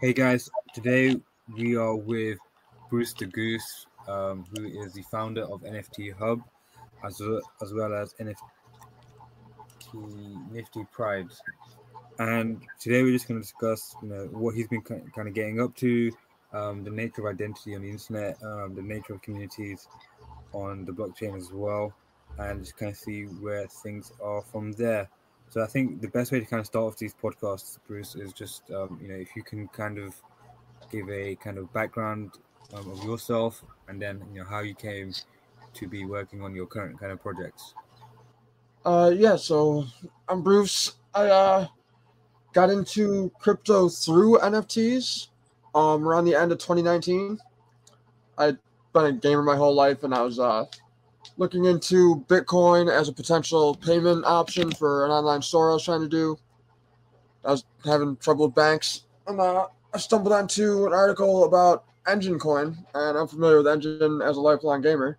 Hey guys, today we are with BrucetheGoose, who is the founder of NFTHub, as well as NFTHub and today we're just going to discuss, what he's been kind of getting up to, the nature of identity on the internet, the nature of communities on the blockchain as well, and just kind of see where things are from there. So I think the best way to kind of start off these podcasts, Bruce, is just if you can kind of give a kind of background of yourself, and then how you came to be working on your current kind of projects. So I'm Bruce. I got into crypto through NFTs around the end of 2019. I'd been a gamer my whole life, and I was looking into Bitcoin as a potential payment option for an online store I was trying to do. I was having trouble with banks, and I stumbled onto an article about Engine Coin, and I'm familiar with Engine as a lifelong gamer.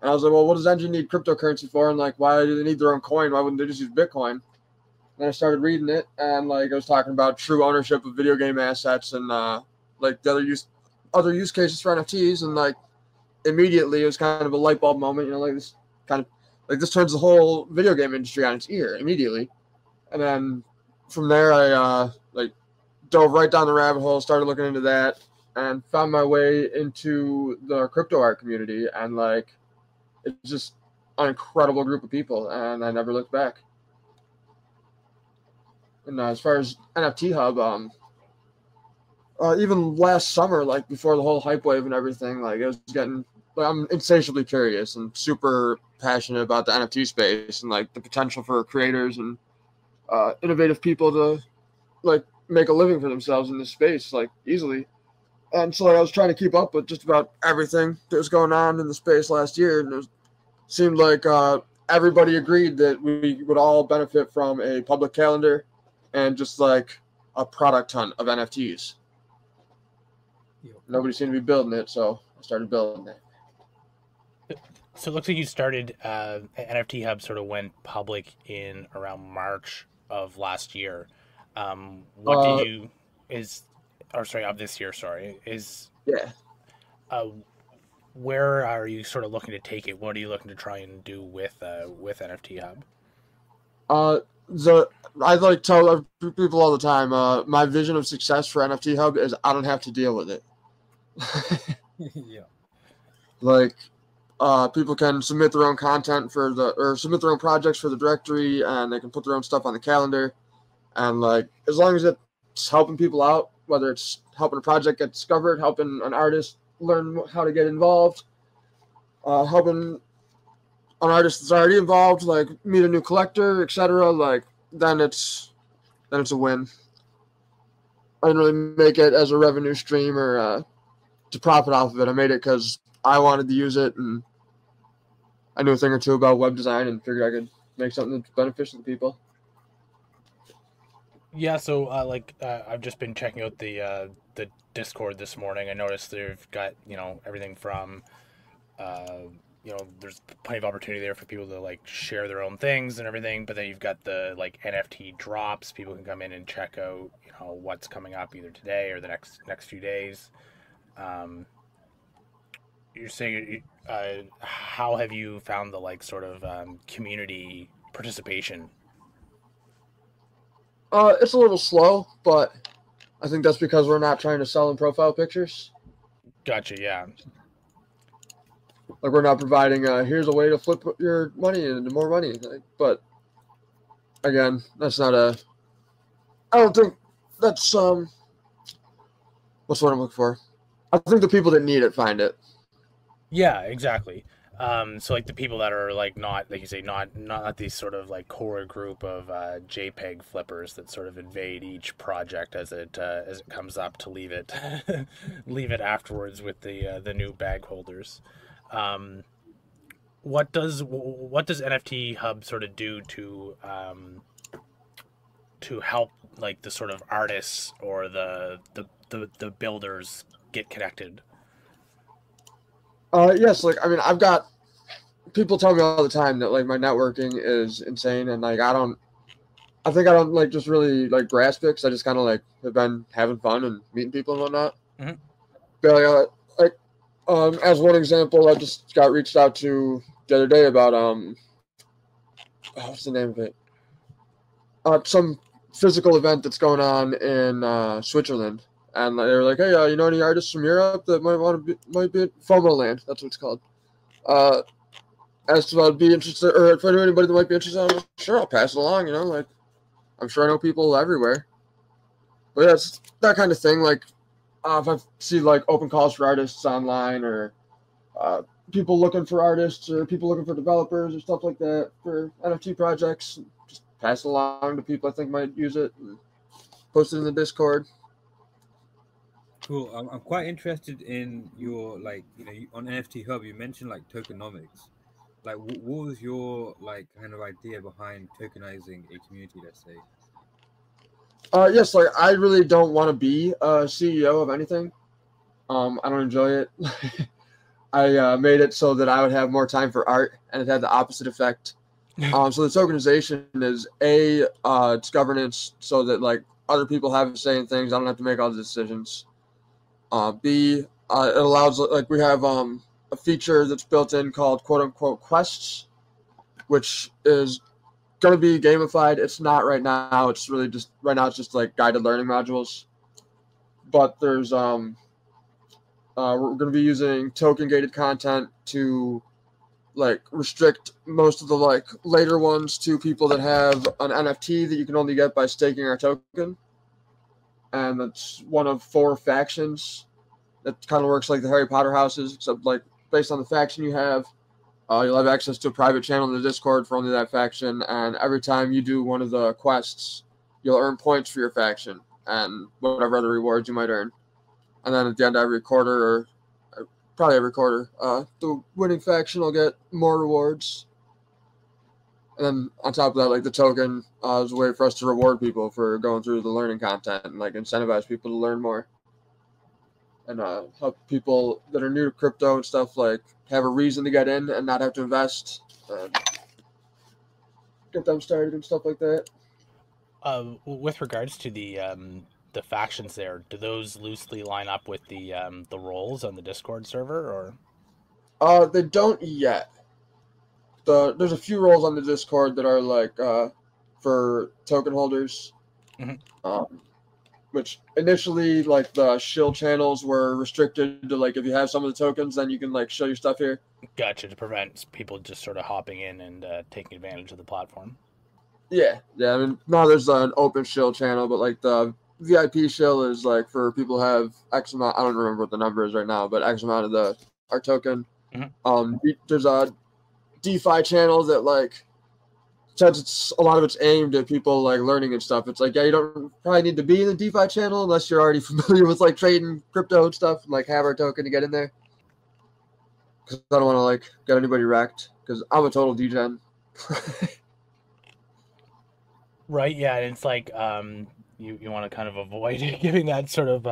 And I was like, well, what does Engine need cryptocurrency for? And why do they need their own coin? Why wouldn't they just use Bitcoin? And I started reading it, and it was talking about true ownership of video game assets and the other use cases for NFTs, and immediately it was kind of a light bulb moment. This turns the whole video game industry on its ear immediately. And then from there, I dove right down the rabbit hole, started looking into that, and found my way into the crypto art community. And it's just an incredible group of people, and I never looked back. And as far as NFTHub, even last summer, before the whole hype wave and everything, it was getting, I'm insatiably curious and super passionate about the NFT space and the potential for creators and innovative people to make a living for themselves in this space easily. And so I was trying to keep up with just about everything that was going on in the space last year, and seemed like everybody agreed that we would all benefit from a public calendar and just a product ton of NFTs. Yep. Nobody seemed to be building it, so I started building it. So it looks like you started NFTHub sort of went public in around March of last year. Of this year, where are you sort of looking to take it? What are you looking to try and do with NFTHub? I tell people all the time, my vision of success for NFTHub is I don't have to deal with it. Yeah. People can submit their own content or submit their own projects for the directory, and they can put their own stuff on the calendar. And as long as it's helping people out, whether it's helping a project get discovered, helping an artist learn how to get involved, helping an artist that's already involved, meet a new collector, etc., then it's a win. I didn't really make it as a revenue stream or to profit off of it. I made it because I wanted to use it, and I knew a thing or two about web design and figured I could make something that's beneficial to people. Yeah, so I've just been checking out the Discord this morning. I noticed they've got everything from there's plenty of opportunity there for people to share their own things and everything. But then you've got the NFT drops. People can come in and check out what's coming up either today or the next few days. You're saying how have you found the community participation? It's a little slow, but I think that's because we're not trying to sell in profile pictures. Gotcha, yeah. We're not providing here's a way to flip your money into more money. But again, that's not I don't think that's what's what I'm looking for. I think the people that need it find it. Yeah, exactly. So the people that are not, like you say, not these sort of core group of JPEG flippers that sort of invade each project as it comes up to leave it afterwards with the new bag holders. What does NFTHub sort of do to help the sort of artists or the builders get connected? Yes, I've got people tell me all the time that my networking is insane, and I don't I think I don't like just really like grasp it because I just kind of like have been having fun and meeting people and whatnot. Mm-hmm. But as one example, I just got reached out to the other day about what's the name of it? Some physical event that's going on in Switzerland, and they were like, "Hey, you know any artists from Europe that might be at FOMO Land? That's what it's called." Asked if I'd be interested, or if I knew anybody that might be interested. I'm like, sure, I'll pass it along. You know, like I'm sure I know people everywhere. But yeah, it's that kind of thing. Like if I see like open calls for artists online, or people looking for artists, or people looking for developers, or stuff like that for NFT projects, just pass it along to people I think might use it. And post it in the Discord. Cool. I'm quite interested in your on NFT Hub. You mentioned like tokenomics. Like, what was your like kind of idea behind tokenizing a community? Let's say. Yes, like I really don't want to be a CEO of anything. I don't enjoy it. I made it so that I would have more time for art, and it had the opposite effect. So the tokenization is it's governance, so that like other people have a say in things. I don't have to make all the decisions. B, it allows like we have a feature that's built in called quote unquote quests, which is going to be gamified. It's not right now. It's really just right now. It's just like guided learning modules. But there's we're going to be using token gated content to like restrict most of the like later ones to people that have an NFT that you can only get by staking our token. And that's one of 4 factions. That kind of works like the Harry Potter houses, except like based on the faction you have, you'll have access to a private channel in the Discord for only that faction. And every time you do one of the quests, you'll earn points for your faction and whatever other rewards you might earn. And then at the end of every quarter, or probably every quarter, the winning faction will get more rewards. And then on top of that, like the token is a way for us to reward people for going through the learning content and like incentivize people to learn more. And help people that are new to crypto and stuff like have a reason to get in and not have to invest. Get them started and stuff like that. With regards to the factions there, do those loosely line up with the roles on the Discord server, or? They don't yet. There's a few roles on the Discord that are like for token holders. Mm-hmm. Which initially like the shill channels were restricted to like if you have some of the tokens, then you can like show your stuff here. Gotcha, to prevent people just sort of hopping in and taking advantage of the platform. Yeah. I mean, now there's an open shill channel, but like the VIP shill is like for people who have X amount. I don't remember what the number is right now, but X amount of our token. Mm-hmm. There's a DeFi channel that like, since a lot of it's aimed at people like learning and stuff, it's like, yeah, you don't probably need to be in the DeFi channel unless you're already familiar with like trading crypto and stuff, and like have our token to get in there. Because I don't want to like get anybody wrecked, because I'm a total degen. Right, yeah, and it's like you want to kind of avoid giving that sort of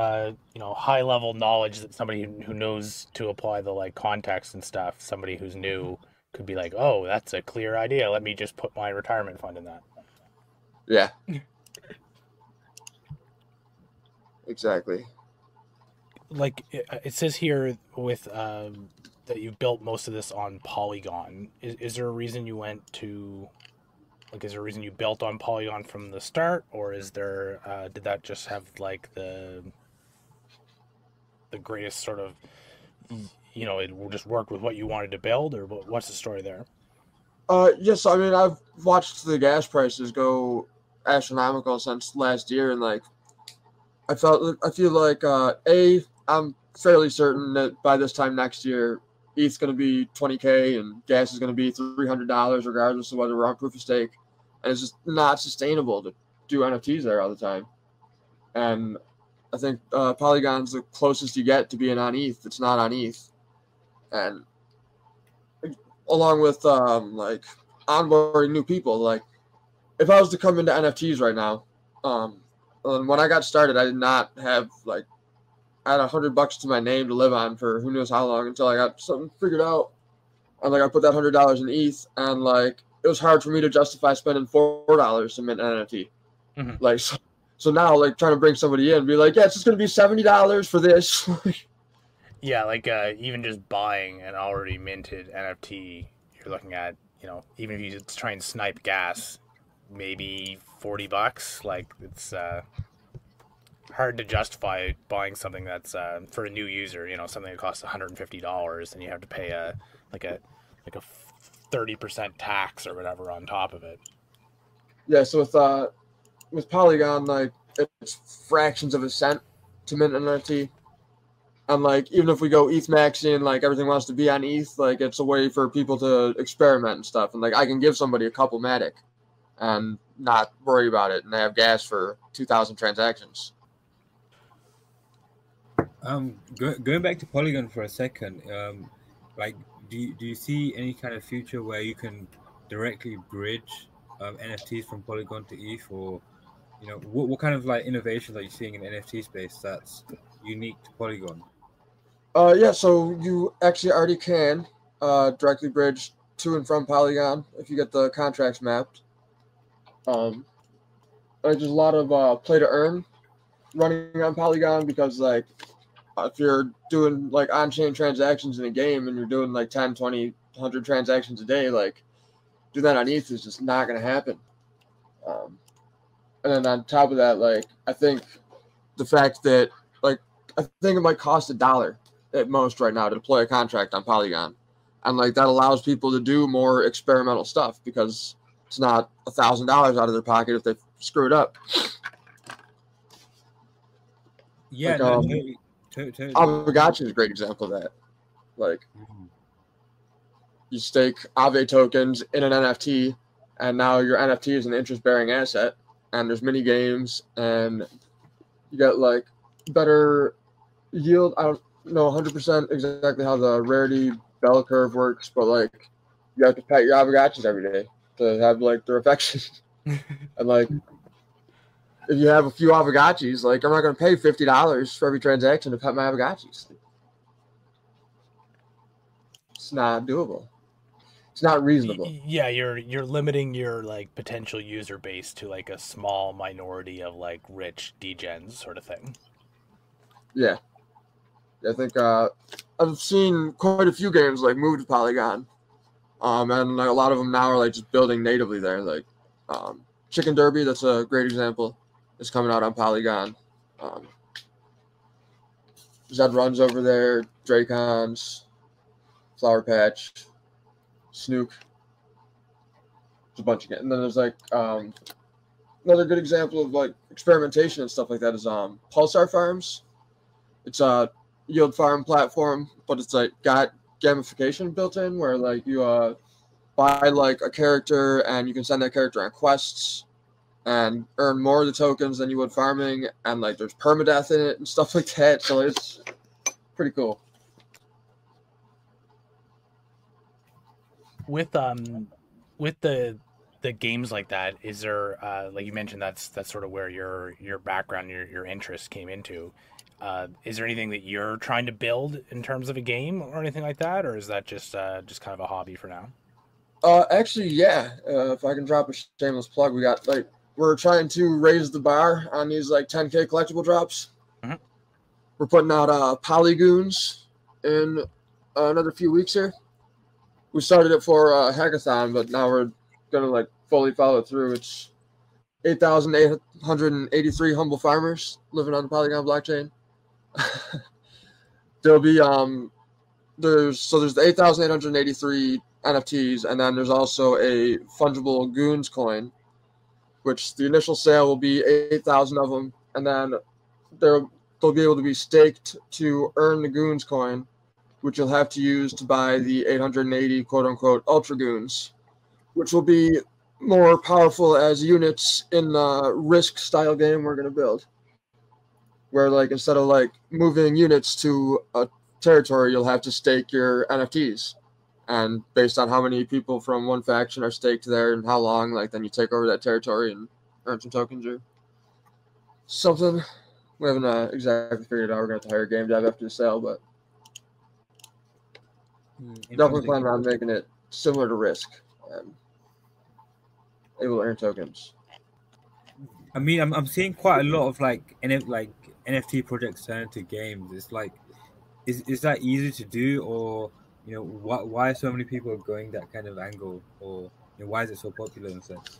high level knowledge that somebody who knows to apply the like context and stuff, somebody who's new could be like, oh, that's a clear idea. Let me just put my retirement fund in that. Yeah. Exactly. Like it says here with that you built most of this on Polygon. Is there a reason you went to, like, is there a reason you built on Polygon from the start, or is there did that just have like the greatest sort of, it just worked with what you wanted to build, or what's the story there? Yes, I mean, I've watched the gas prices go astronomical since last year, and like I feel like I'm fairly certain that by this time next year, ETH's going to be 20K and gas is going to be $300 regardless of whether we're on proof of stake, and it's just not sustainable to do NFTs there all the time. And I think Polygon's the closest you get to being on ETH. It's not on ETH. And along with like onboarding new people, like if I was to come into NFTs right now, when I got started, I did not have like, I had $100 to my name to live on for who knows how long until I got something figured out. And like I put that $100 in ETH, and like it was hard for me to justify spending $4 to mint an NFT. Mhm. Like, so now, like, trying to bring somebody in and be like, yeah, it's just going to be $70 for this. Yeah, like even just buying an already minted NFT, you're looking at, even if you just try and snipe gas, maybe $40. Like, it's hard to justify buying something that's for a new user, something that costs $150, and you have to pay a 30% tax or whatever on top of it. Yeah, so with Polygon, like, it's fractions of a cent to mint an NFT. And, like, even if we go ETH maxing, like, everything wants to be on ETH, like, it's a way for people to experiment and stuff. And, like, I can give somebody a couple Matic and not worry about it, and they have gas for 2,000 transactions. Going back to Polygon for a second, like, do you see any kind of future where you can directly bridge NFTs from Polygon to ETH, or what kind of like innovations are you seeing in the NFT space that's unique to Polygon? Yeah, so you actually already can directly bridge to and from Polygon if you get the contracts mapped. There's a lot of play to earn running on Polygon because, like, if you're doing like on-chain transactions in a game and you're doing like 10, 20, 100 transactions a day, like, do that on ETH is just not going to happen. And then on top of that, like, I think the fact that, like, I think it might cost $1 at most right now to deploy a contract on Polygon. And, like, that allows people to do more experimental stuff because it's not $1,000 out of their pocket if they screw it up. Yeah, like, no, totally. Aavegotchi is a great example of that. Like, you stake Aave tokens in an NFT, and now your NFT is an interest-bearing asset, and there's mini games, and you get, like, better yield. I don't know 100% exactly how the rarity bell curve works, but, like, you have to pet your Aavegotchis every day to have, like, their affection. And, like, if you have a few Aavegotchis, like, I'm not going to pay $50 for every transaction to pet my Aavegotchis. It's not doable. It's not reasonable. Yeah, you're limiting your, like, potential user base to, like, a small minority of, like, rich degens sort of thing. Yeah. I think I've seen quite a few games, like, move to Polygon. And, like, a lot of them now are, like, just building natively there. Like, Chicken Derby, that's a great example. It's coming out on Polygon. Zed Runs over there, Dracons, Flower Patch, Snook. There's a bunch of games. And then there's, like, another good example of, like, experimentation and stuff like that is Pulsar Farms. It's a yield farm platform, but it's, like, got gamification built in where, like, you buy, like, a character and you can send that character on quests and earn more of the tokens than you would farming, and, like, there's permadeath in it and stuff like that, so it's pretty cool. With the games like that, is there like you mentioned, that's sort of where your background, your interest came into. Is there anything that you're trying to build in terms of a game or anything like that, or is that just kind of a hobby for now? Actually, yeah. If I can drop a shameless plug, we're trying to raise the bar on these, like, 10K collectible drops. Mm-hmm. We're putting out Polygoons in another few weeks here. We started it for a hackathon, but now we're gonna, like, fully follow through. It's 8,883 humble farmers living on the Polygon blockchain. There'll be there's the 8,883 NFTs, and then there's also a fungible Goons coin, which the initial sale will be 8,000 of them, and then they'll be able to be staked to earn the Goons coin, which you'll have to use to buy the 880 quote-unquote Ultra Goons, which will be more powerful as units in the Risk-style game we're going to build, where, like, instead of, like, moving units to a territory, you'll have to stake your NFTs. And based on how many people from one faction are staked there and how long, like, then you take over that territory and earn some tokens or something. We haven't exactly figured it out. We're going to have to hire a game dev after the sale, but definitely planning on making it similar to Risk. able to earn tokens. I mean, I'm seeing quite a lot of like NFT projects turn into games. It's like, is that easy to do, or why so many people are going that kind of angle, or why is it so popular in a sense?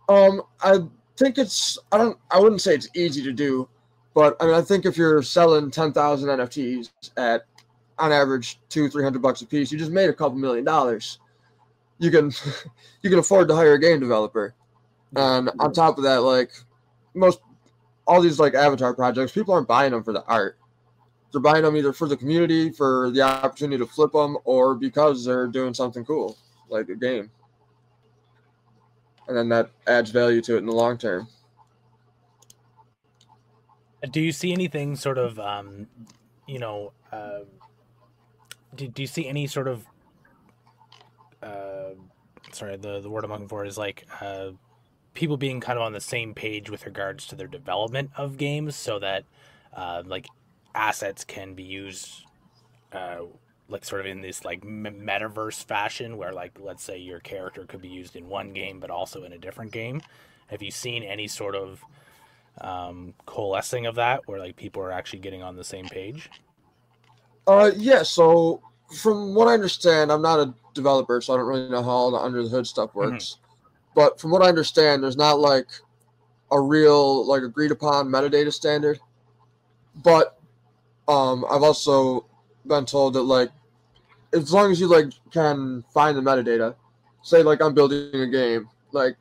I think I wouldn't say it's easy to do, but I mean, I think if you're selling 10,000 NFTs at on average $200-300 a piece, you just made a couple $1 million. You can you can afford to hire a game developer, and on top of that, like all these like avatar projects, people aren't buying them for the art. They're buying them either for the community, for the opportunity to flip them, or because they're doing something cool, like a game. And then that adds value to it in the long term. Do you see anything sort of, do you see any sort of, sorry, the word I'm looking for is like people being kind of on the same page with regards to their development of games, so that like assets can be used like sort of in this like metaverse fashion, where like, let's say your character could be used in one game but also in a different game. Have you seen any sort of coalescing of that, where like people are actually getting on the same page? Yeah, so from what I understand, I'm not a developer, so I don't really know how all the under the hood stuff works. But from what I understand, there's not like a real like agreed upon metadata standard. But I've also been told that like as long as you like can find the metadata, say like I'm building a game, like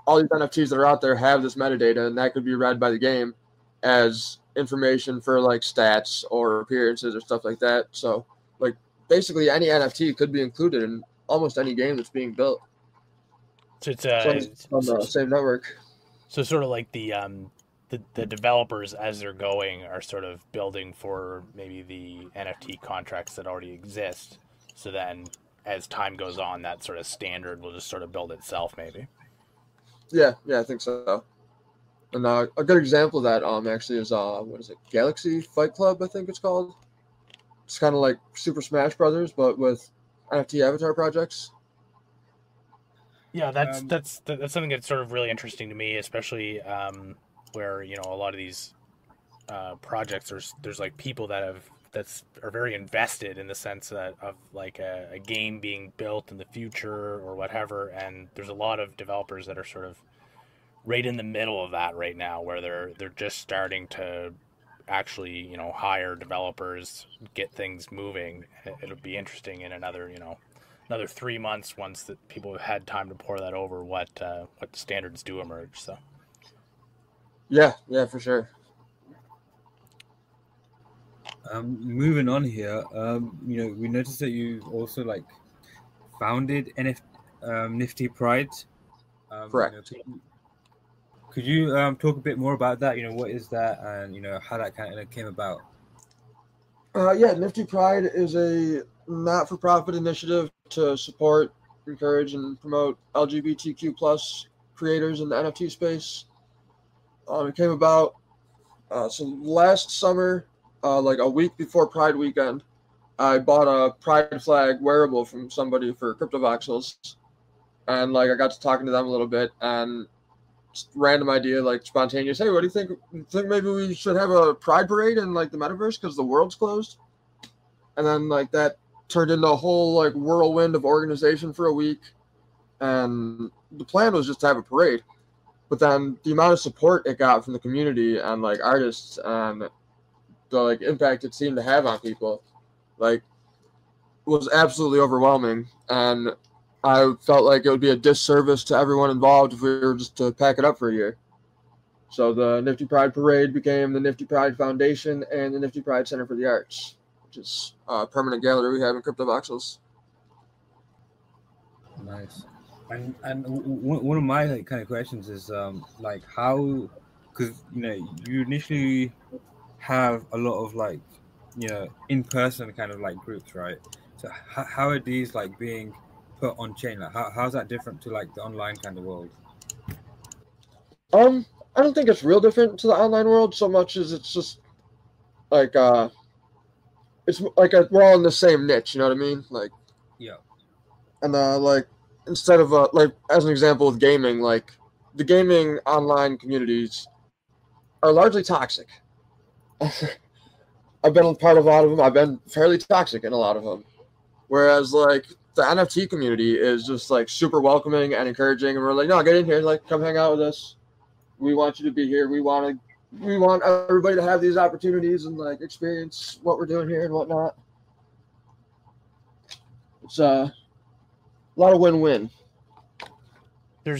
all these NFTs that are out there have this metadata, and that could be read by the game as information for like stats or appearances or stuff like that. So like basically any NFT could be included in almost any game that's being built. So it's on the same network. So sort of like the developers, as they're going, are sort of building for maybe the NFT contracts that already exist. So then as time goes on, that sort of standard will just sort of build itself maybe. Yeah, I think so. And a good example of that actually is what is it? Galaxy Fight Club, I think it's called. It's kind of like Super Smash Brothers, but with NFT avatar projects. Yeah, that's something that's sort of really interesting to me, especially where a lot of these projects there's like people that are very invested in the sense that of like a game being built in the future or whatever, and there's a lot of developers that are sort of right in the middle of that right now, where they're just starting to actually hire developers, get things moving. It'll be interesting in another 3 months, once that people have had time to pour that over, what standards do emerge. So yeah, for sure. Moving on here, we noticed that you also like founded NiftyPride. Correct. Could you talk a bit more about that? What is that, and how that kind of came about? Yeah, NiftyPride is a not-for-profit initiative to support, encourage, and promote LGBTQ plus creators in the NFT space. It came about so last summer, like a week before Pride weekend, I bought a Pride flag wearable from somebody for CryptoVoxels, and like I got to talking to them a little bit, and random idea, like spontaneous. Hey, what do you think? Think maybe we should have a Pride parade in like the metaverse because the world's closed? And then like that turned into a whole like whirlwind of organization for a week, and the plan was just to have a parade. But then the amount of support it got from the community and like artists and the like impact it seemed to have on people, like, was absolutely overwhelming. And I felt like it would be a disservice to everyone involved if we were just to pack it up for a year. So the Nifty Pride Parade became the Nifty Pride Foundation and the Nifty Pride Center for the Arts, which is a permanent gallery we have in CryptoVoxels. Nice. And one of my like, kind of questions is like how, because you initially have a lot of like in person kind of like groups, right? So how are these like being put on chain? Like how's that different to like the online kind of world? I don't think it's real different to the online world so much as it's just like it's like we're all in the same niche, you know what I mean? Like, yeah. And like instead of like as an example with gaming, like the gaming online communities are largely toxic. I've been a part of a lot of them. I've been fairly toxic in a lot of them. Whereas like the NFT community is just like super welcoming and encouraging, and we're like, no, get in here, like come hang out with us. We want you to be here. We want everybody to have these opportunities and like experience what we're doing here and whatnot. It's a lot of win-win. There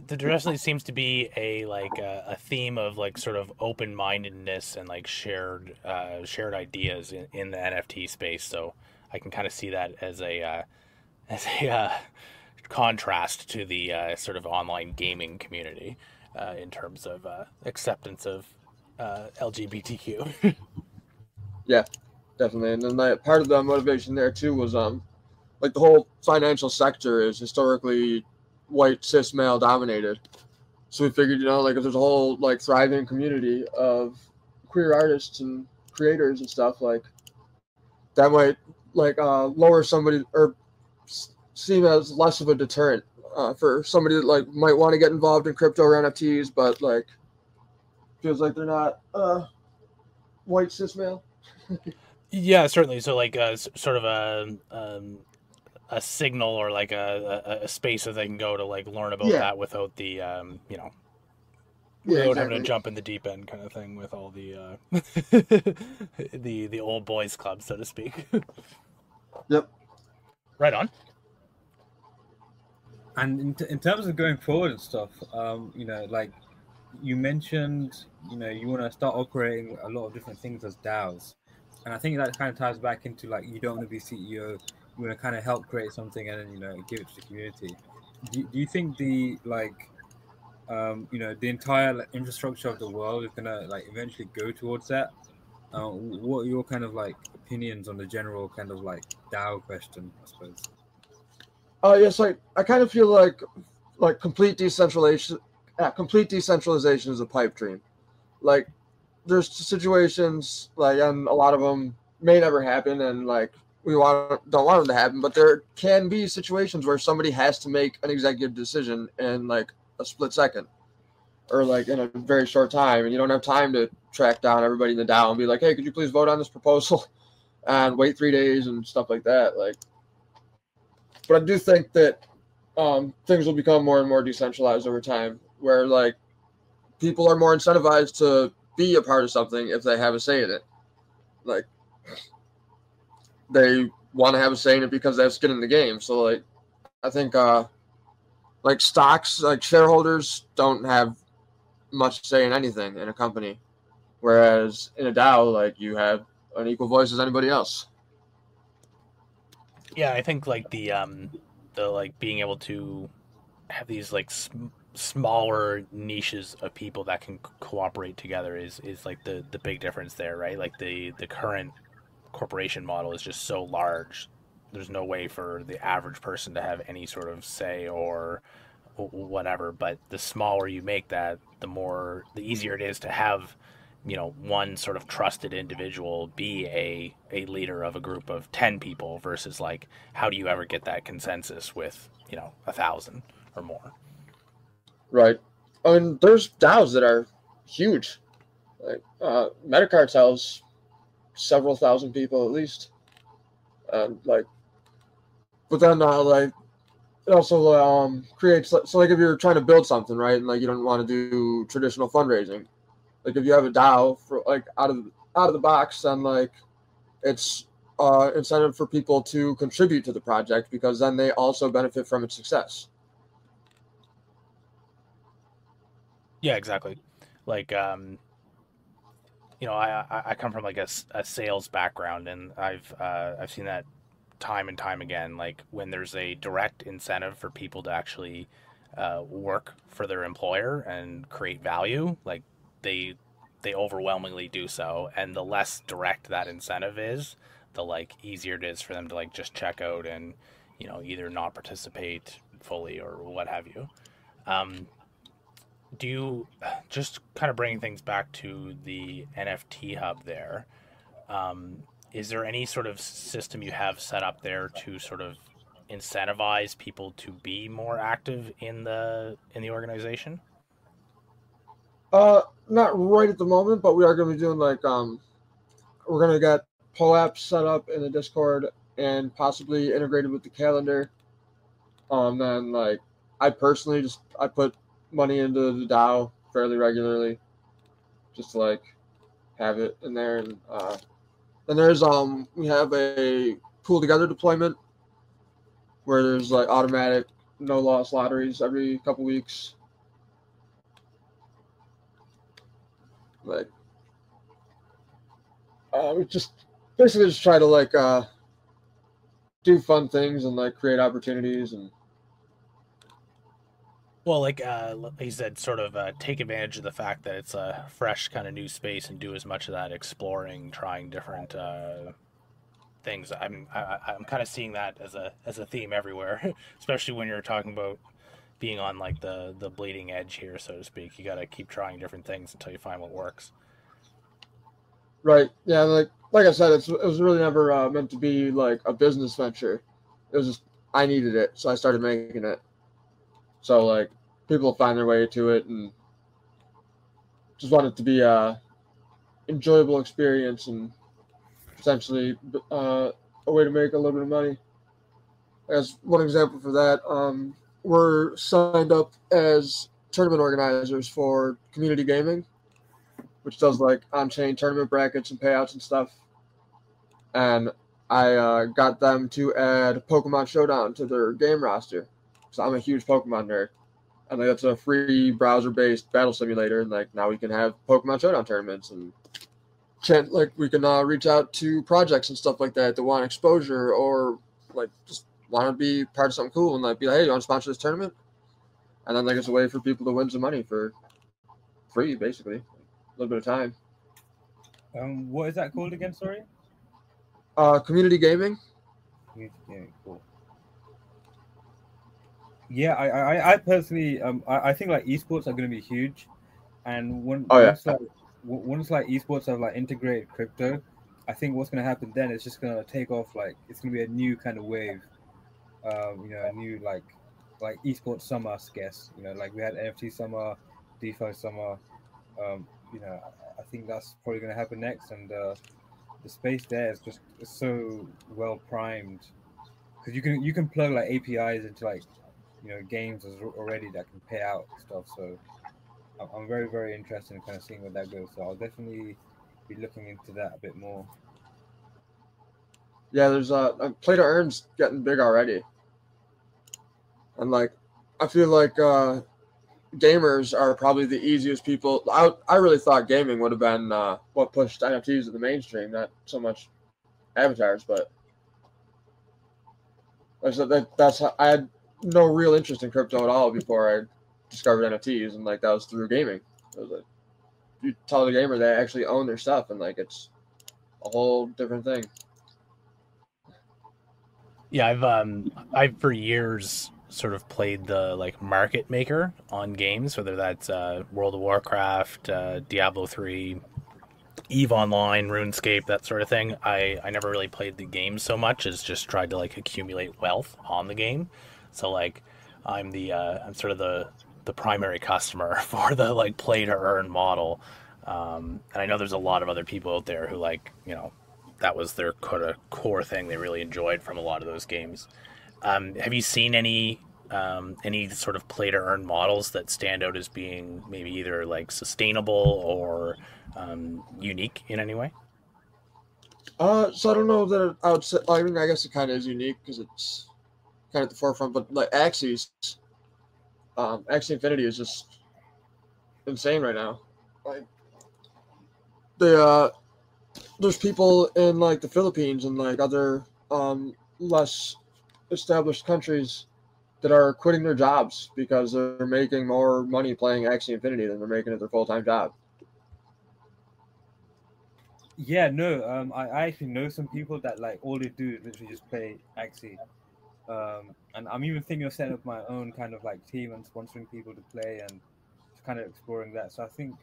definitely seems to be a theme of like sort of open-mindedness and like shared ideas in the NFT space. So I can kind of see that as a contrast to the sort of online gaming community in terms of acceptance of LGBTQ. Yeah, definitely. And then like, part of the motivation there too was like the whole financial sector is historically white cis male dominated. So we figured, like if there's a whole like thriving community of queer artists and creators and stuff, like that might like lower somebody or seem as less of a deterrent for somebody that like might want to get involved in crypto or NFTs, but like feels like they're not white cis male. Yeah, certainly. So like sort of a signal or like a space that they can go to like learn about that without the without having to jump in the deep end kind of thing with all the the old boys club, so to speak. Yep. Right on. And in terms of going forward and stuff, like you mentioned, you want to start operating a lot of different things as DAOs. And I think that kind of ties back into like you don't want to be CEO, you want to kind of help create something and then give it to the community. Do you think the the entire infrastructure of the world is gonna like eventually go towards that? What are your kind of like opinions on the general kind of like DAO question, I suppose? Yes, like I kind of feel like complete decentralization is a pipe dream. Like there's situations like, and a lot of them may never happen, and like we don't want them to happen, but there can be situations where somebody has to make an executive decision in like a split second or like in a very short time, and you don't have time to track down everybody in the DAO and be like, hey, could you please vote on this proposal and wait 3 days and stuff like that. Like, but I do think that things will become more and more decentralized over time, where like people are more incentivized to be a part of something if they have a say in it. Like they want to have a say in it because they have skin in the game. So like I think like stocks, like shareholders don't have much say in anything in a company, whereas in a DAO, like you have an equal voice as anybody else. Yeah, I think like the like being able to have these like smaller niches of people that can cooperate together is like the big difference there, right? Like the current corporation model is just so large. There's no way for the average person to have any sort of say or whatever. But the smaller you make that, the easier it is to have one sort of trusted individual be a leader of a group of 10 people versus like how do you ever get that consensus with 1,000 or more. Right. I mean, there's DAOs that are huge. Like Metacartel's several thousand people at least. Like, but then like it also creates so like if you're trying to build something, right, and like you don't want to do traditional fundraising, like if you have a DAO for like out of the box, then like it's incentive for people to contribute to the project because then they also benefit from its success. Yeah, exactly. Like I come from like a sales background, and I've seen that time and time again. Like when there's a direct incentive for people to actually work for their employer and create value, like they overwhelmingly do so. And the less direct that incentive is, the like easier it is for them to like just check out and either not participate fully or what have you. Do you just kind of bringing things back to the NFT hub there? Is there any sort of system you have set up there to sort of incentivize people to be more active in the organization? Not right at the moment, but we are going to be doing like we're going to get POAPs set up in the Discord and possibly integrated with the calendar. Then like I personally I put money into the DAO fairly regularly, just to like have it in there. And then there's we have a pool together deployment where there's like automatic no loss lotteries every couple weeks. Like we just basically just try to like do fun things and like create opportunities. And well, like he said, sort of take advantage of the fact that it's a fresh kind of new space and do as much of that exploring, trying different things. I'm kind of seeing that as a theme everywhere, especially when you're talking about being on like the bleeding edge here, so to speak. You got to keep trying different things until you find what works. Right. Yeah. Like I said, it was really never meant to be like a business venture. It was just I needed it, so I started making it. So like people find their way to it, and just want it to be a enjoyable experience and potentially a way to make a little bit of money. As one example for that, we're signed up as tournament organizers for community gaming, which does like on-chain tournament brackets and payouts and stuff. And I got them to add Pokemon Showdown to their game roster. So I'm a huge Pokemon nerd. And like that's a free browser-based battle simulator. And like now we can have Pokemon Showdown tournaments and like we can reach out to projects and stuff like that want exposure or like just want to be part of something cool and like be like, hey, you want to sponsor this tournament? And then like it's a way for people to win some money for free, basically, a little bit of time. What is that called again? Sorry. Community gaming. Yeah, cool. Yeah, I personally, I think like esports are going to be huge, and once like esports have like integrated crypto, I think what's going to happen then is just going to take off. Like it's going to be a new kind of wave, a new like esports summer, I guess. Like we had NFT summer, DeFi summer. I think that's probably going to happen next, and the space there is so well primed because you can plug like APIs into like games already that can pay out stuff. So I'm very, very interested in kind of seeing where that goes. So I'll definitely be looking into that a bit more. Yeah, there's play to earn's getting big already, and like I feel like gamers are probably the easiest people. I really thought gaming would have been what pushed NFTs to the mainstream, not so much avatars. But I had no real interest in crypto at all before I discovered NFTs, and like that was through gaming. It was like you tell the gamer they actually own their stuff, and like it's a whole different thing. Yeah, I've for years sort of played the like market maker on games, whether that's World of Warcraft, Diablo 3, EVE Online, RuneScape, that sort of thing. I never really played the game so much as just tried to like accumulate wealth on the game. So like I'm sort of the primary customer for the like play to earn model. And I know there's a lot of other people out there who like, that was their core thing they really enjoyed from a lot of those games. Have you seen any sort of play to earn models that stand out as being maybe either like sustainable or unique in any way? So I don't know that I would say. I mean, I guess it kind of is unique because it's kind of at the forefront. But like Axie Infinity is just insane right now. Like there's people in like the Philippines and like other less established countries that are quitting their jobs because they're making more money playing Axie Infinity than they're making at their full-time job. Yeah, no, I actually know some people that like all they do is literally just play Axie. And I'm even thinking of setting up my own kind of like team and sponsoring people to play and just kind of exploring that. So I think,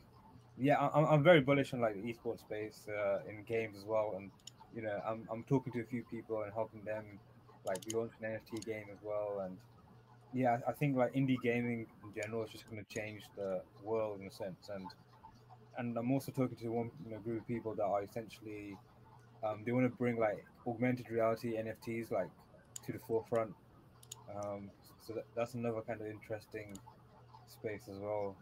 yeah, I'm very bullish on like the esports space in games as well. And I'm talking to a few people and helping them like launch an NFT game as well. And yeah, I think like indie gaming in general is just going to change the world in a sense. And I'm also talking to one group of people that are essentially they want to bring like augmented reality NFTs like to the forefront. So that's another kind of interesting space as well.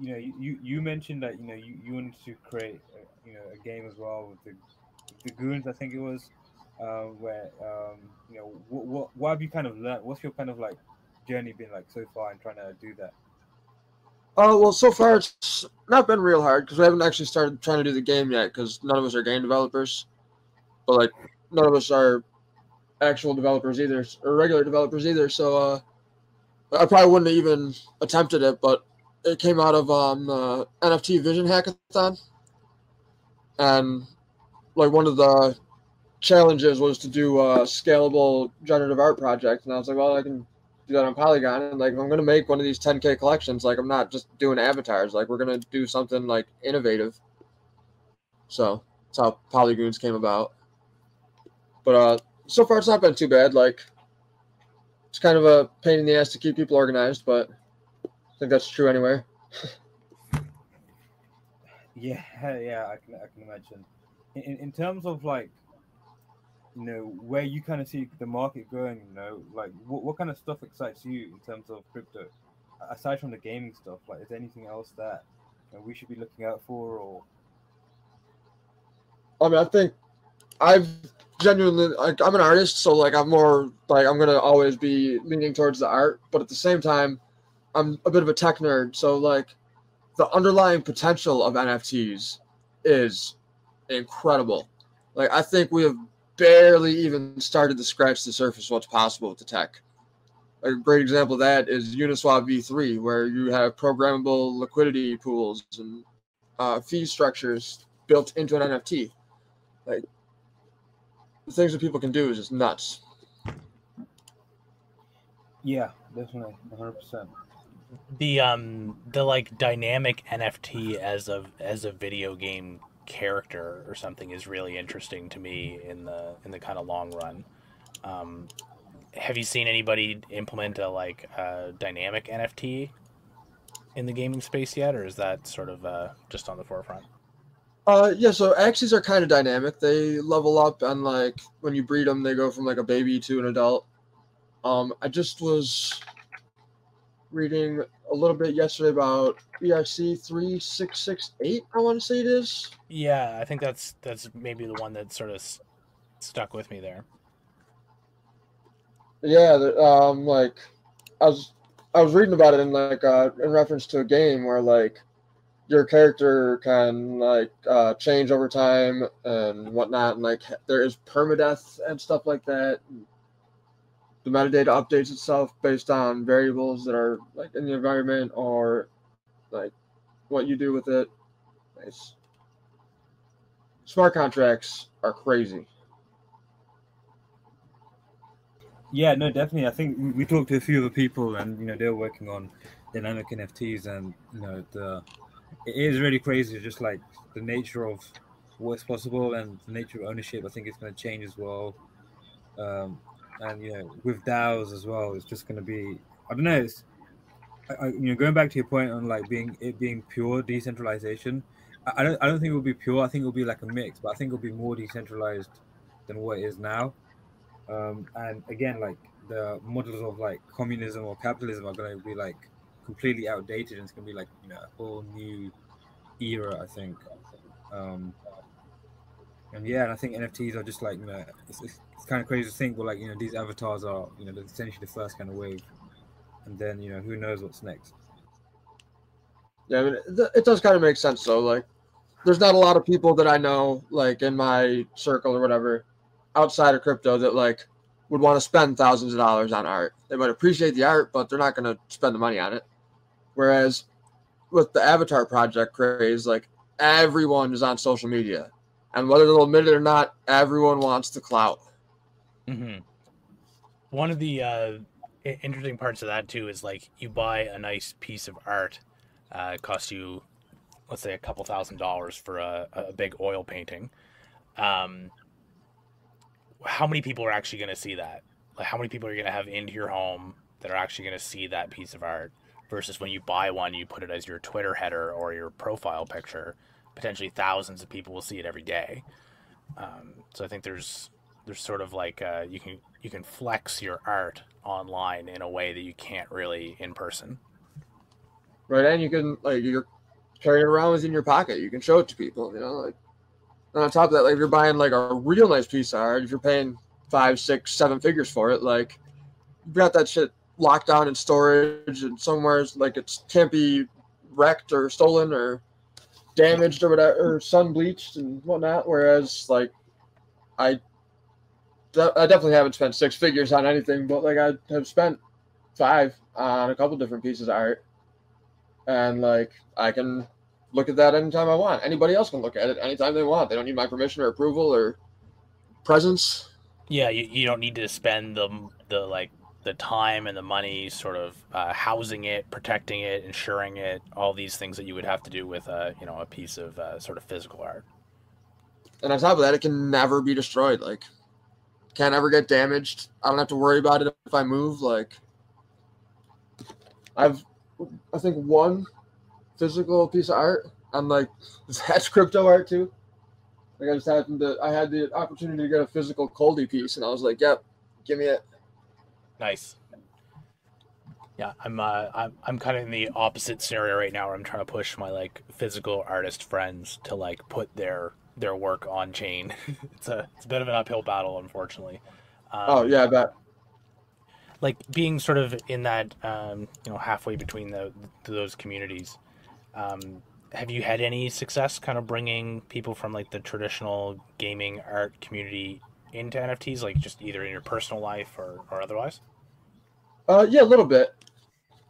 You mentioned that you wanted to create a game as well with the goons. I think it was where what have you kind of learned? What's your kind of like journey been like so far in trying to do that? Well, so far it's not been real hard because we haven't actually started trying to do the game yet because none of us are game developers. But like none of us are actual developers either, or regular developers either. So I probably wouldn't have even attempted it, but it came out of the NFT Vision Hackathon, and like one of the challenges was to do a scalable generative art project, and I was like, well, I can do that on Polygon, and like if I'm gonna make one of these 10K collections, like I'm not just doing avatars, like we're gonna do something like innovative. So that's how Polygoons came about. But so far it's not been too bad. Like it's kind of a pain in the ass to keep people organized, but I think that's true anywhere. Yeah, yeah, I can imagine. In terms of like where you kind of see the market going, like what kind of stuff excites you in terms of crypto, aside from the gaming stuff? Like, is there anything else that we should be looking out for? Or I mean, I think I've genuinely like I'm an artist, so like I'm more like I'm gonna always be leaning towards the art, but at the same time, I'm a bit of a tech nerd, so like the underlying potential of NFTs is incredible. Like I think we have barely even started to scratch the surface of what's possible with the tech. A great example of that is Uniswap V3, where you have programmable liquidity pools and fee structures built into an NFT. Like the things that people can do is just nuts. yeah, definitely, 100%. The like dynamic NFT as a video game character or something is really interesting to me in the kind of long run. Have you seen anybody implement a dynamic NFT in the gaming space yet, or is that sort of just on the forefront? Yeah, so axes are kind of dynamic. They level up, and like when you breed them, they go from like a baby to an adult. I just was reading a little bit yesterday about ERC 3668. I want to say it is. Yeah, I think that's maybe the one that sort of stuck with me there. Yeah, like I was I was reading about it in like in reference to a game where like your character can like change over time and whatnot, and like there is permadeath and stuff like that. The metadata updates itself based on variables that are like in the environment or like what you do with it. It's, smart contracts are crazy. Yeah, no, definitely. I think we talked to a few other people, and they're working on dynamic NFTs, and it is really crazy. Just like the nature of what's possible and the nature of ownership, I think it's going to change as well. And with DAOs as well, it's just going to be. I don't know. It's going back to your point on like being pure decentralization. I don't think it will be pure. I think it will be like a mix, but I think it will be more decentralized than what it is now. And again, like the models of like communism or capitalism are going to be like completely outdated, and it's going to be like a whole new era, I think. Um, and yeah, and I think NFTs are just like it's kind of crazy to think, but like these avatars are they're essentially the first kind of wave, and then who knows what's next. Yeah, I mean, it does kind of make sense though. Like, there's not a lot of people that I know, like in my circle or whatever, outside of crypto that like would want to spend thousands of dollars on art. They might appreciate the art, but they're not going to spend the money on it. Whereas with the avatar project craze, like everyone is on social media, and whether they'll admit it or not, everyone wants the clout. Mm-hmm. One of the interesting parts of that too is like you buy a nice piece of art, it costs you, let's say, a couple $1,000s for a big oil painting. Um, how many people are actually going to see that? Like, how many people are you going to have into your home that are actually going to see that piece of art versus when you buy one, you put it as your Twitter header or your profile picture. Potentially thousands of people will see it every day. So I think there's sort of like you can flex your art online in a way that you can't really in person. Right, and you can like you're carrying it around within your pocket. You can show it to people. You know, like and on top of that, like if you're buying like a real nice piece of art, if you're paying 5, 6, 7 figures for it, like you've got that shit locked down in storage and somewhere like it can't be wrecked or stolen or damaged or whatever, or sun bleached and whatnot. Whereas like I definitely haven't spent 6 figures on anything, but like I have spent 5 on a couple different pieces of art, and like I can look at that anytime I want. Anybody else can look at it anytime they want. They don't need my permission or approval or presence. Yeah, you don't need to spend the time and the money sort of housing it, protecting it, insuring it, all these things that you would have to do with a piece of sort of physical art. And on top of that, it can never be destroyed. Like, can't ever get damaged. I don't have to worry about it if I move. Like, I think one physical piece of art, and like that's crypto art too. Like I had the opportunity to get a physical Coldie piece, and I was like, "Yep, give me it." Nice. Yeah, I'm kind of in the opposite scenario right now, where I'm trying to push my like physical artist friends to like put their work on chain. It's a bit of an uphill battle, unfortunately. Oh yeah, I bet. Like being sort of in that halfway between those communities. Have you had any success kind of bringing people from like the traditional gaming art community into NFTs, like just either in your personal life or otherwise? Yeah, a little bit.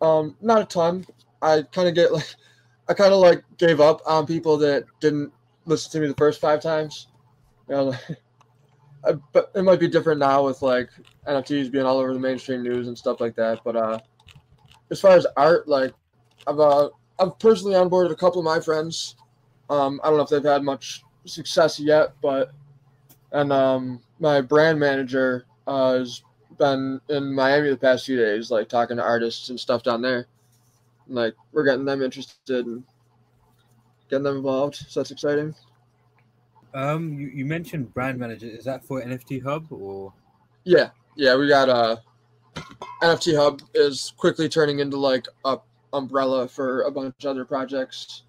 Not a ton. I kind of gave up on people that didn't listen to me the first 5 times. You know, but it might be different now with like NFTs being all over the mainstream news and stuff like that. But as far as art, like I've personally onboarded a couple of my friends. I don't know if they've had much success yet, but my brand manager has been in Miami the past few days, like talking to artists and stuff down there. And, like we're getting them interested and getting them involved, so that's exciting. You mentioned brand manager. Is that for NFTHub or? Yeah, we got NFTHub is quickly turning into like a umbrella for a bunch of other projects.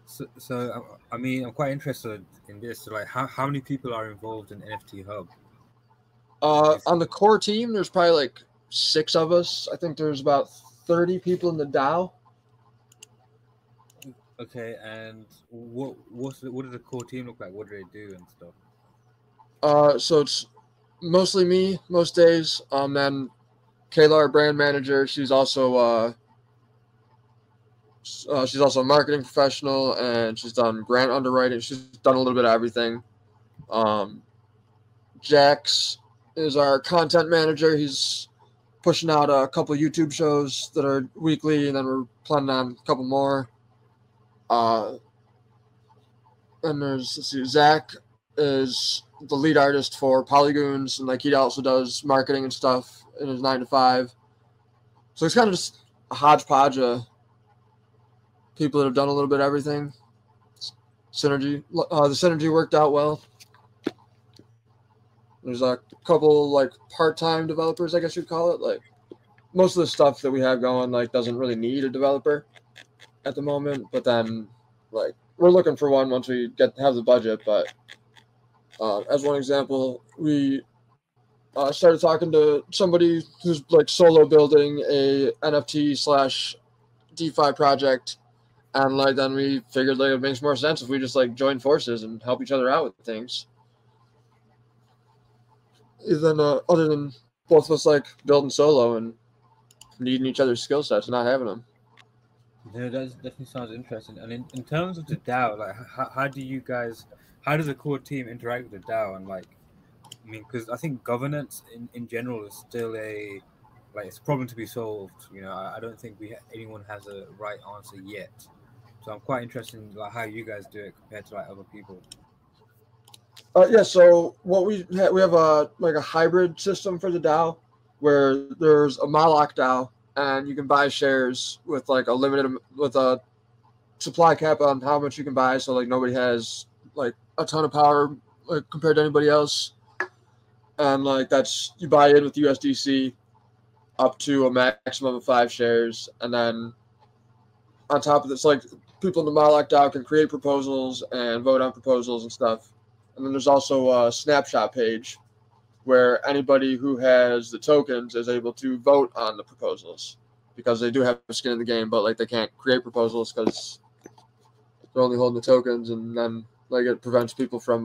So I mean, I'm quite interested in this. So, like, how many people are involved in NFTHub? On the core team, there's probably like 6 of us. I think there's about 30 people in the DAO. Okay, and what does the core team look like? What do they do and stuff? So it's mostly me most days. Then Kayla, our brand manager, she's also a marketing professional, and she's done grant underwriting. She's done a little bit of everything. Jax is our content manager. He's pushing out a couple of YouTube shows that are weekly, and then we're planning on a couple more. And Zach is the lead artist for Polygoons, and like he also does marketing and stuff in his 9 to 5. So it's kind of just a hodgepodge of people that have done a little bit of everything. The synergy worked out well. There's a couple like part-time developers, I guess you'd call it. Like most of the stuff that we have going like doesn't really need a developer at the moment, but then like we're looking for one once we have the budget. But as one example, we started talking to somebody who's like solo building a NFT / DeFi project, and like then we figured like it makes more sense if we just like join forces and help each other out with things. Other than both of us like building solo and needing each other's skill sets and not having them. Yeah, that definitely sounds interesting. And in terms of the DAO, like how does the core team interact with the DAO? And like, I mean, because I think governance in general is still it's a problem to be solved. You know, I don't think anyone has a right answer yet. So I'm quite interested in like how you guys do it compared to like other people. Yeah. So what we have a hybrid system for the DAO, where there's a Moloch DAO, and you can buy shares with like with a supply cap on how much you can buy. So like nobody has like a ton of power like compared to anybody else, and like you buy in with USDC up to a maximum of 5 shares, and then on top of this, like people in the Moloch DAO can create proposals and vote on proposals and stuff. And then there's also a snapshot page where anybody who has the tokens is able to vote on the proposals because they do have skin in the game, but like they can't create proposals because they're only holding the tokens, and then like it prevents people from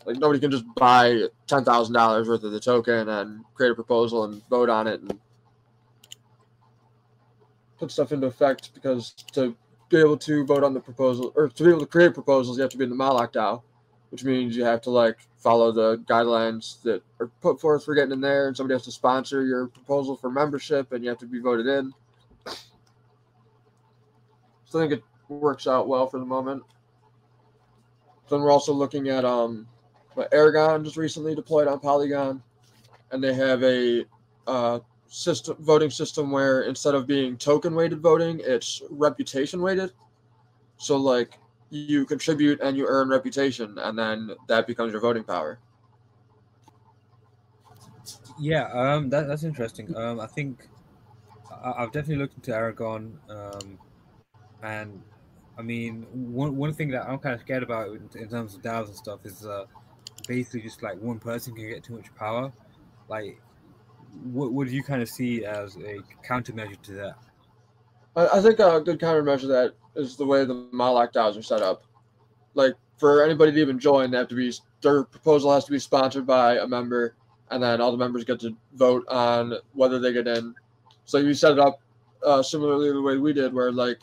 like nobody can just buy $10,000 worth of the token and create a proposal and vote on it and put stuff into effect, because to be able to vote on the proposal or to be able to create proposals, you have to be in the Moloch DAO, which means you have to like follow the guidelines that are put forth for getting in there, and somebody has to sponsor your proposal for membership, and you have to be voted in. So I think it works out well for the moment. Then we're also looking at Aragon just recently deployed on Polygon, and they have a voting system where instead of being token weighted voting, it's reputation weighted. So like you contribute and you earn reputation, and then that becomes your voting power. Yeah, that's interesting. I think I've definitely looked into Aragon, and I mean one thing that I'm kind of scared about in terms of DAOs and stuff is basically just like one person can get too much power. Like, what do you kind of see as a countermeasure to that? I think a good countermeasure to that is the way the Moloch DAOs are set up. Like for anybody to even join, their proposal has to be sponsored by a member, and then all the members get to vote on whether they get in. So you set it up similarly to the way we did, where like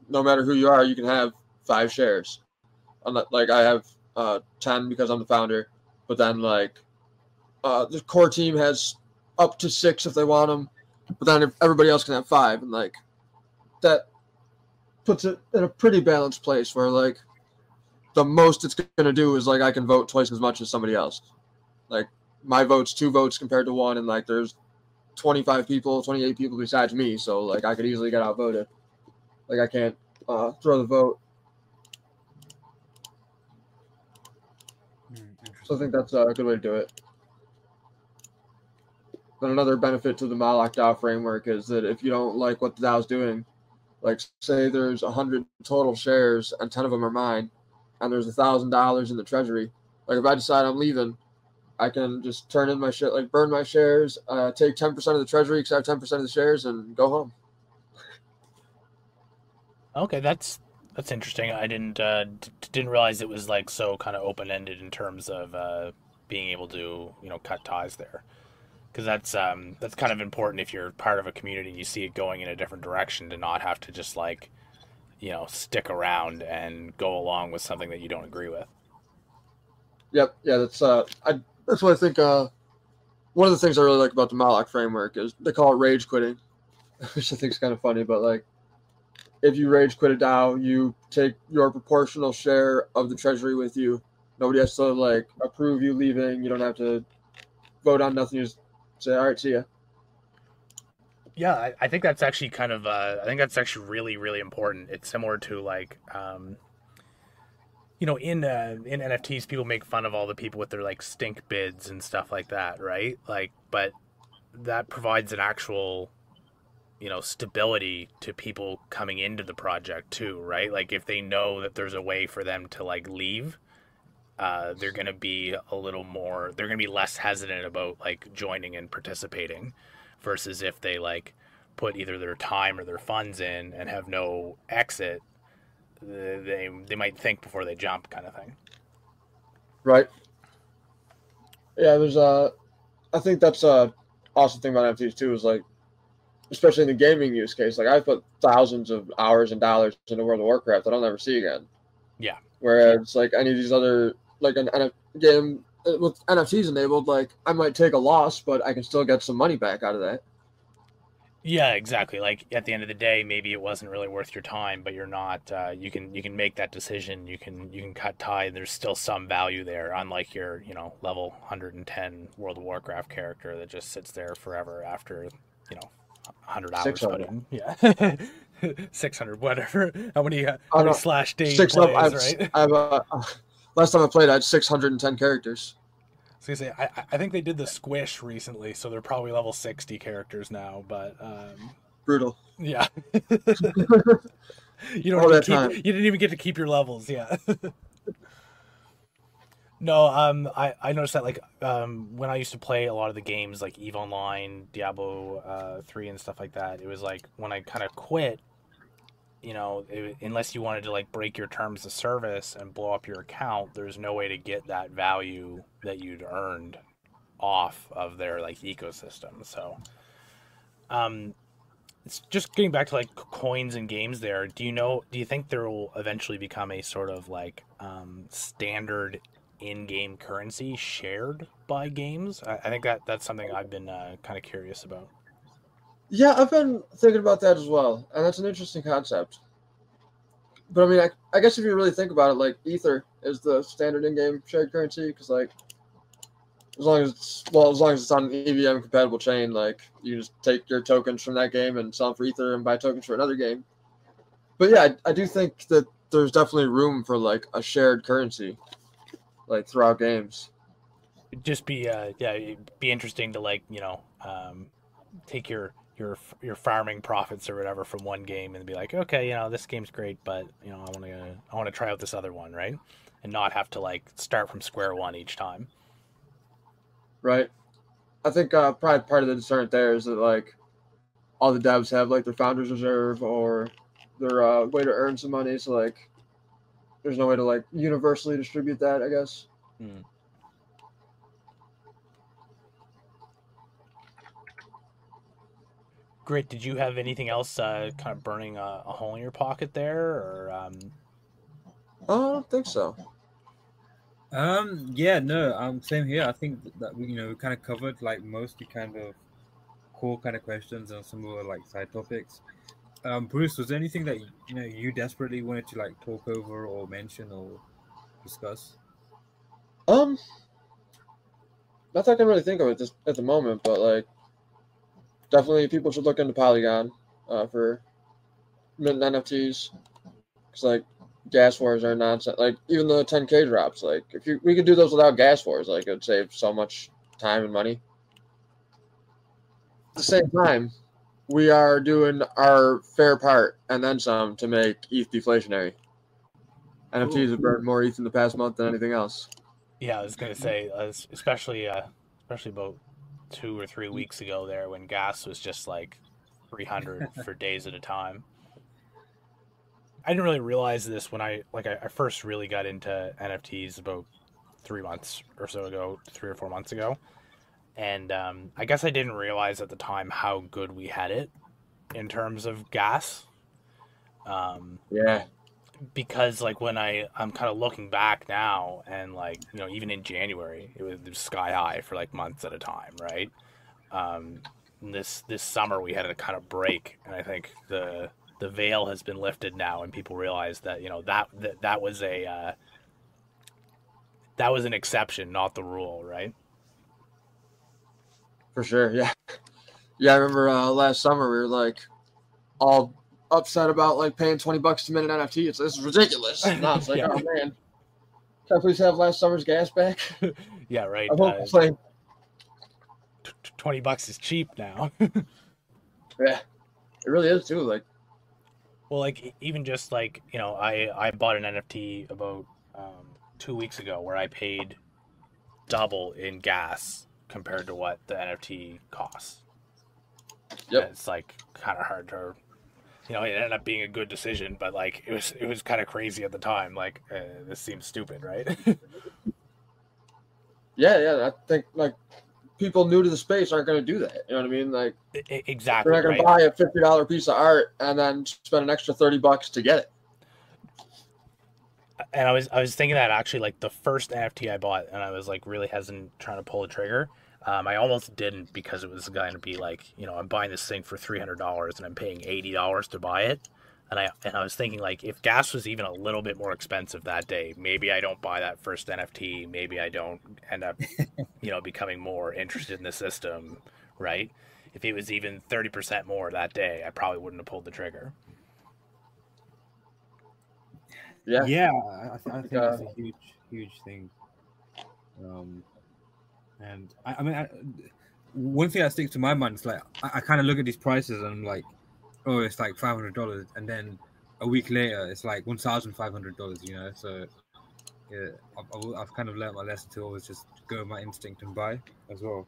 no matter who you are, you can have 5 shares. Like I have 10 because I'm the founder, but then like the core team has up to 6 if they want them, but then everybody else can have 5, and like that puts it in a pretty balanced place where like the most it's going to do is like I can vote twice as much as somebody else. Like my vote's 2 votes compared to 1, and like there's 28 people besides me, so like I could easily get outvoted. Like I can't throw the vote. So I think that's a good way to do it. Then another benefit to the Moloch DAO framework is that if you don't like what the DAO's doing, like say there's 100 total shares and 10 of them are mine, and there's $1,000 in the treasury, like if I decide I'm leaving, I can just turn in my shit, like burn my shares, take 10% of the treasury because I have 10% of the shares, and go home. Okay, that's interesting. I didn't realize it was like so kind of open ended in terms of being able to cut ties there, because that's kind of important if you're part of a community and you see it going in a different direction, to not have to just like stick around and go along with something that you don't agree with. Yep, yeah, that's what I think. One of the things I really like about the Moloch framework is they call it rage quitting, which I think is kind of funny. But like, if you rage quit a DAO, you take your proportional share of the treasury with you. Nobody has to like approve you leaving. You don't have to vote on nothing. You just say, "All right, see ya." Yeah, I think that's actually kind of I think that's actually really, really important. It's similar to like in NFTs, people make fun of all the people with their like stink bids and stuff like that, right? Like, but that provides an actual stability to people coming into the project too, right? Like if they know that there's a way for them to like leave, they're going to be less hesitant about like joining and participating, versus if they like put either their time or their funds in and have no exit, they might think before they jump, kind of thing. Right. Yeah, there's I think that's awesome thing about NFTs too, is like, especially in the gaming use case, like I put thousands of hours and dollars into World of Warcraft that I'll never see again. Yeah. Whereas like any of these other, like an game with NFTs enabled, like I might take a loss, but I can still get some money back out of that. Yeah, exactly. Like at the end of the day, maybe it wasn't really worth your time, but you're not. You can make that decision. You can cut tie. There's still some value there, unlike your level 110 World of Warcraft character that just sits there forever after 100 hours put 600. in. Yeah, 600 whatever. How Oh many no, slash days six. No, plays, right? last time I played, I had 610 characters. So you say I think they did the squish recently, so they're probably level 60 characters now. But Brutal. yeah, All that time. you didn't even get to keep your levels. Yeah. No, I noticed that when I used to play a lot of the games like EVE Online, Diablo 3 and stuff like that, it was like when I kind of quit, unless you wanted to like break your terms of service and blow up your account, there's no way to get that value that you'd earned off of their like ecosystem. So, it's just getting back to like coins and games there. Do you think there will eventually become a sort of like standard in-game currency shared by games? I think that's something I've been kind of curious about. Yeah, I've been thinking about that as well, and that's an interesting concept. But I mean, I guess if you really think about it, like Ether is the standard in-game shared currency because like as long as it's on an EVM compatible chain, like you just take your tokens from that game and sell them for Ether and buy tokens for another game. But yeah, I do think that there's definitely room for like a shared currency, like throughout games. It'd just be it'd be interesting to like take your farming profits or whatever from one game and be like, okay, this game's great, but I want to try out this other one, right? And not have to like start from square one each time. Right. I think probably part of the discernment there is that like all the devs have like their founders reserve or their way to earn some money. So like there's no way to like universally distribute that, I guess. Great. Did you have anything else kind of burning a hole in your pocket there, or I don't think so. Yeah, no, same here. I think that we kind of covered like most the kind of core kind of questions and some more like side topics. Bruce, was there anything that you desperately wanted to like talk over or mention or discuss? Not that I can really think of it at the moment, but like definitely people should look into Polygon for minting NFTs because like gas wars are nonsense. Like even the 10K drops, like if we could do those without gas wars, like it would save so much time and money. At the same time, we are doing our fair part and then some to make ETH deflationary. NFTs have burned more ETH in the past month than anything else. Yeah, I was gonna say, especially about 2 or 3 weeks ago there when gas was just like 300 for days at a time. I didn't really realize this when I first really got into NFTs about 3 or 4 months ago, and I guess I didn't realize at the time how good we had it in terms of gas. Yeah. Because like when I'm kind of looking back now and like even in January it was sky high for like months at a time, right? This summer we had a kind of break, and I think the veil has been lifted now, and people realize that that was an exception, not the rule, right? For sure, yeah. Yeah, I remember last summer we were like all upset about like paying $20 to mint an NFT. This is ridiculous. Now it's like, Yeah. oh man, can I please have last summer's gas back? Yeah, right. I hope it's like $20 is cheap now. yeah, it really is too. Like, well, like even just like I bought an NFT about 2 weeks ago where I paid double in gas compared to what the NFT costs. yep. And it's like kind of hard to, it ended up being a good decision, but like it was kind of crazy at the time. Like this seems stupid, right? Yeah. I think like people new to the space aren't going to do that. You know what I mean? Like, Exactly. they're not going to buy a $50 piece of art and then spend an extra $30 to get it. And I was thinking that actually like the first NFT I bought, and I was like really hesitant trying to pull the trigger. I almost didn't because it was going to be like, I'm buying this thing for $300 and I'm paying $80 to buy it. And I was thinking, like, if gas was even a little bit more expensive that day, maybe I don't buy that first NFT. Maybe I don't end up, becoming more interested in the system, right? If it was even 30% more that day, I probably wouldn't have pulled the trigger. Yeah, I think that's a huge thing. And I mean, one thing that sticks to my mind is like I kind of look at these prices and I'm like, oh, it's like $500, and then a week later it's like $1,500. So yeah, I've kind of learned my lesson to always just go with my instinct and buy as well.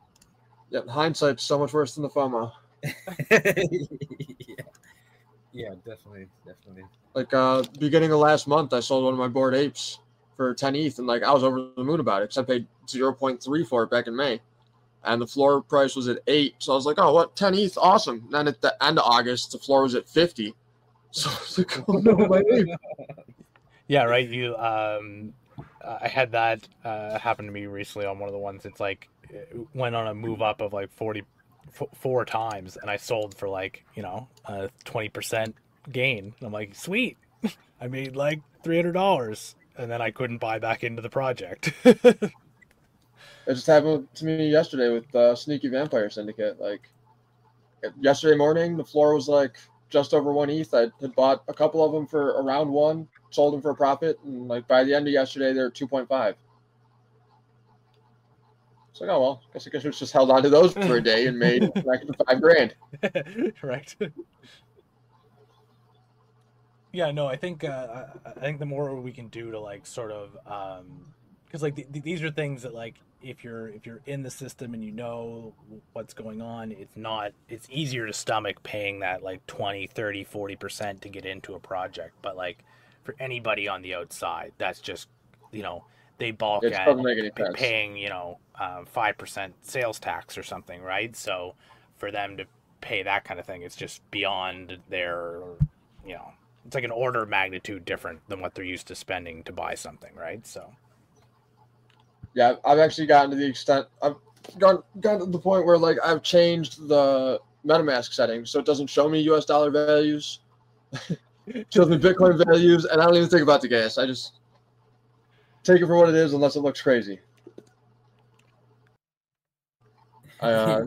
Yeah, hindsight's so much worse than the FOMO. Yeah, definitely. Like beginning of last month, I sold one of my Bored Apes for 10 ETH, and like I was over the moon about it because I paid 0.3 for it back in May, and the floor price was at 8. So I was like, oh, what, 10 ETH, awesome. And then at the end of August, the floor was at 50. So I was like, oh no, my ape. Yeah, right. I had that happen to me recently on one of the ones. It's like it went on a move up of like 44 times, and I sold for like a 20% gain. And I'm like, sweet, I made like $300, and then I couldn't buy back into the project. It just happened to me yesterday with Sneaky Vampire Syndicate. Like yesterday morning, the floor was like just over 1 ETH. I had bought a couple of them for around 1, sold them for a profit, and like by the end of yesterday, they're 2.5. It's like, oh well, I guess we just held on to those for a day and made an extra $5,000. Right. Yeah, no, I think the more we can do to like sort of because like these are things that like if you're in the system and you know what's going on, it's easier to stomach paying that like 20, 30, 40% to get into a project. But like for anybody on the outside, that's just they balk at paying 5% sales tax or something, right? So for them to pay that kind of thing, it's just beyond their it's like an order of magnitude different than what they're used to spending to buy something, right? So yeah, I've actually gotten to the extent I've gotten to the point where like I've changed the MetaMask settings so it doesn't show me US dollar values. It shows me Bitcoin values, and I don't even think about the gas. I just take it for what it is unless it looks crazy. I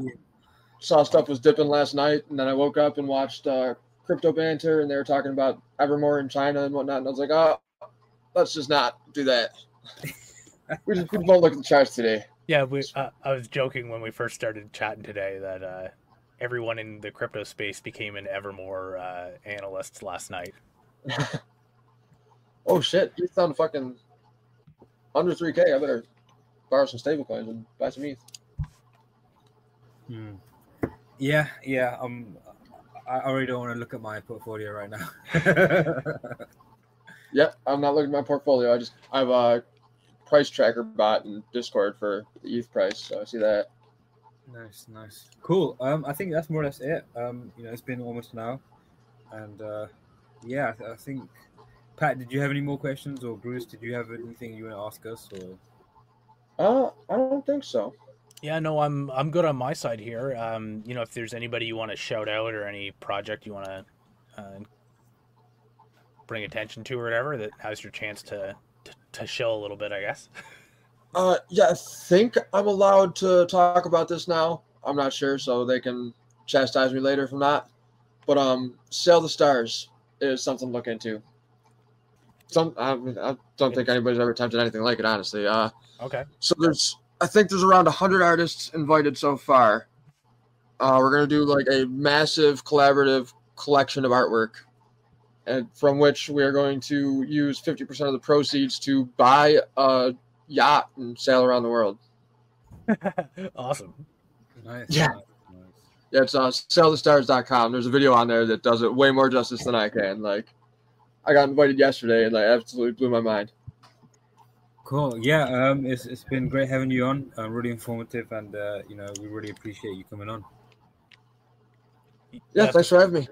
saw stuff was dipping last night, and then I woke up and watched Crypto Banter, and they were talking about Evermore in China and whatnot, and I was like, oh, let's just not do that. We just won't look at the charts today. Yeah, I was joking when we first started chatting today that everyone in the crypto space became an Evermore analyst last night. Oh shit, he's down to fucking under 3K. I better borrow some stablecoins and buy some ETH. Yeah. I already don't want to look at my portfolio right now. Yep, I'm not looking at my portfolio. I have a price tracker bot in Discord for the ETH price, so I see that. Nice. Cool. I think that's more or less it. It's been almost an hour, and yeah, I think. Pat, did you have any more questions, or Bruce, did you have anything you want to ask us, or? I don't think so. Yeah, no, I'm good on my side here. If there's anybody you want to shout out or any project you want to bring attention to or whatever, that has your chance to show a little bit, I guess. Yeah, I think I'm allowed to talk about this now. I'm not sure, so they can chastise me later if I'm not. But Sail the Stars is something to look into. I don't think anybody's ever attempted anything like it, honestly. Okay. So I think there's around 100 artists invited so far. We're going to do like a massive collaborative collection of artwork, and from which we are going to use 50% of the proceeds to buy a yacht and sail around the world. Awesome. Nice. Yeah. Yeah, it's sailthestars.com. There's a video on there that does it way more justice than I can. Like, I got invited yesterday, and like absolutely blew my mind. Cool. Yeah. It's been great having you on. Really informative, and we really appreciate you coming on. Yeah, thanks for having me.